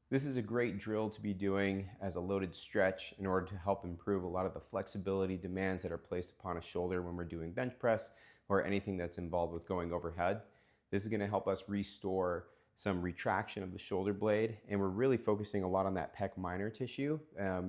This is a great drill to be doing as a loaded stretch in order to help improve a lot of the flexibility demands that are placed upon a shoulder when we're doing bench press or anything that's involved with going overhead. This is going to help us restore some retraction of the shoulder blade, and we're really focusing a lot on that pec minor tissue,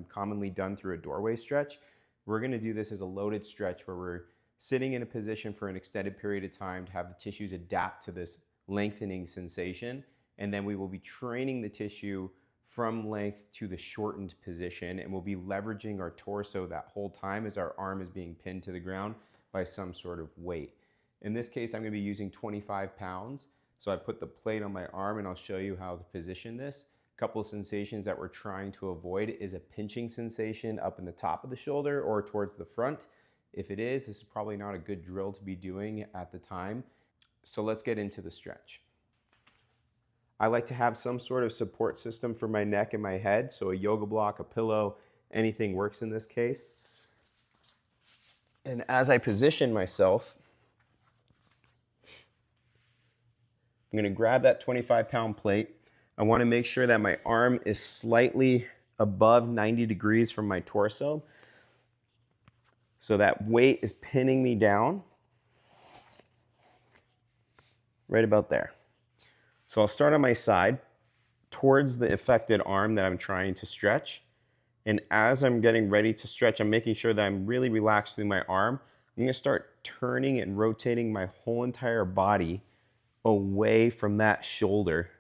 commonly done through a doorway stretch. We're going to do this as a loaded stretch where we're sitting in a position for an extended period of time to have the tissues adapt to this lengthening sensation, and then we will be training the tissue from length to the shortened position, and we'll be leveraging our torso that whole time as our arm is being pinned to the ground by some sort of weight. In this case, I'm going to be using 25 pounds. So I put the plate on my arm and I'll show you how to position this. A couple of sensations that we're trying to avoid is a pinching sensation up in the top of the shoulder or towards the front. If it is, this is probably not a good drill to be doing at the time. So let's get into the stretch. I like to have some sort of support system for my neck and my head. So a yoga block, a pillow, anything works in this case. And as I position myself, I'm going to grab that 25-pound plate. I want to make sure that my arm is slightly above 90 degrees from my torso. So that weight is pinning me down right about there. So I'll start on my side towards the affected arm that I'm trying to stretch. And as I'm getting ready to stretch, I'm making sure that I'm really relaxed through my arm. I'm going to start turning and rotating my whole entire body away from that shoulder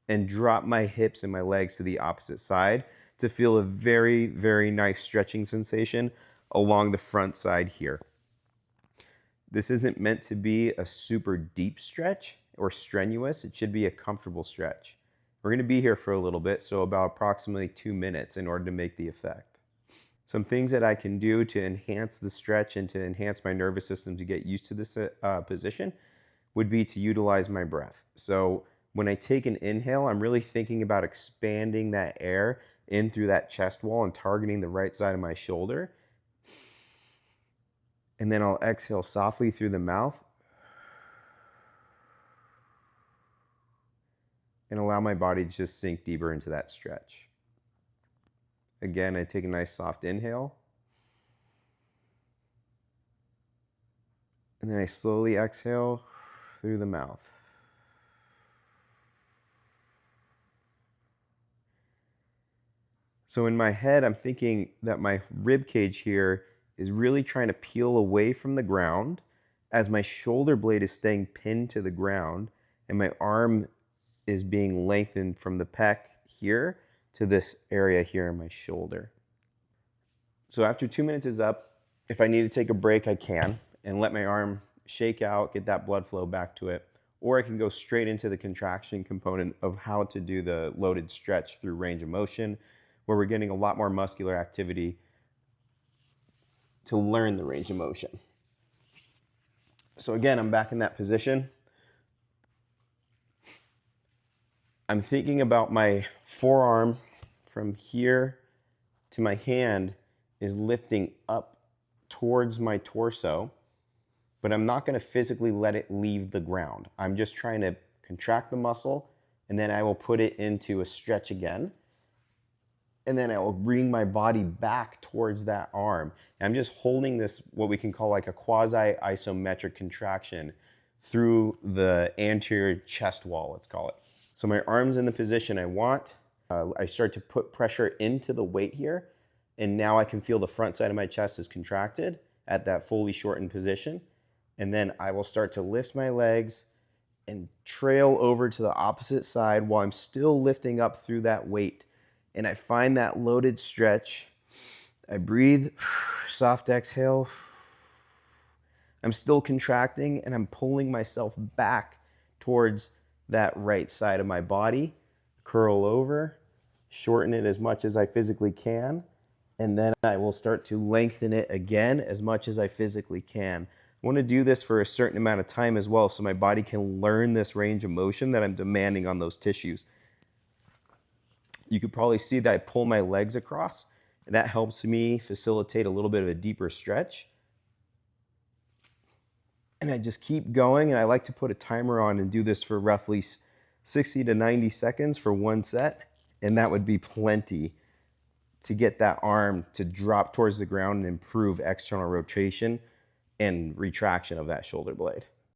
and drop my hips and my legs to the opposite side to feel a very, very nice stretching sensation along the front side here. This isn't meant to be a super deep stretch or strenuous. It should be a comfortable stretch. We're going to be here for a little bit, so about approximately 2 minutes in order to make the effect. Some things that I can do to enhance the stretch and to enhance my nervous system to get used to this position would be to utilize my breath. So when I take an inhale, I'm really thinking about expanding that air in through that chest wall and targeting the right side of my shoulder. And then I'll exhale softly through the mouth and allow my body to just sink deeper into that stretch. Again, I take a nice soft inhale. And then I slowly exhale through the mouth. So in my head, I'm thinking that my rib cage here is really trying to peel away from the ground as my shoulder blade is staying pinned to the ground and my arm is being lengthened from the pec here to this area here in my shoulder. So after 2 minutes is up, if I need to take a break, I can, and let my arm shake out, get that blood flow back to it. Or I can go straight into the contraction component of how to do the loaded stretch through range of motion, where we're getting a lot more muscular activity to learn the range of motion. So again, I'm back in that position. I'm thinking about my forearm from here to my hand is lifting up towards my torso, but I'm not going to physically let it leave the ground. I'm just trying to contract the muscle, and then I will put it into a stretch again. And then I will bring my body back towards that arm. And I'm just holding this, what we can call like a quasi-isometric contraction through the anterior chest wall, let's call it. So my arm's in the position I want. I start to put pressure into the weight here, and now I can feel the front side of my chest is contracted at that fully shortened position. And then I will start to lift my legs and trail over to the opposite side while I'm still lifting up through that weight. And I find that loaded stretch. I breathe, soft exhale. I'm still contracting and I'm pulling myself back towards that right side of my body. Curl over, shorten it as much as I physically can, and then I will start to lengthen it again as much as I physically can. I want to do this for a certain amount of time as well so my body can learn this range of motion that I'm demanding on those tissues. You could probably see that I pull my legs across, and that helps me facilitate a little bit of a deeper stretch. And I just keep going, and I like to put a timer on and do this for roughly 60 to 90 seconds for one set, and that would be plenty to get that arm to drop towards the ground and improve external rotation and retraction of that shoulder blade.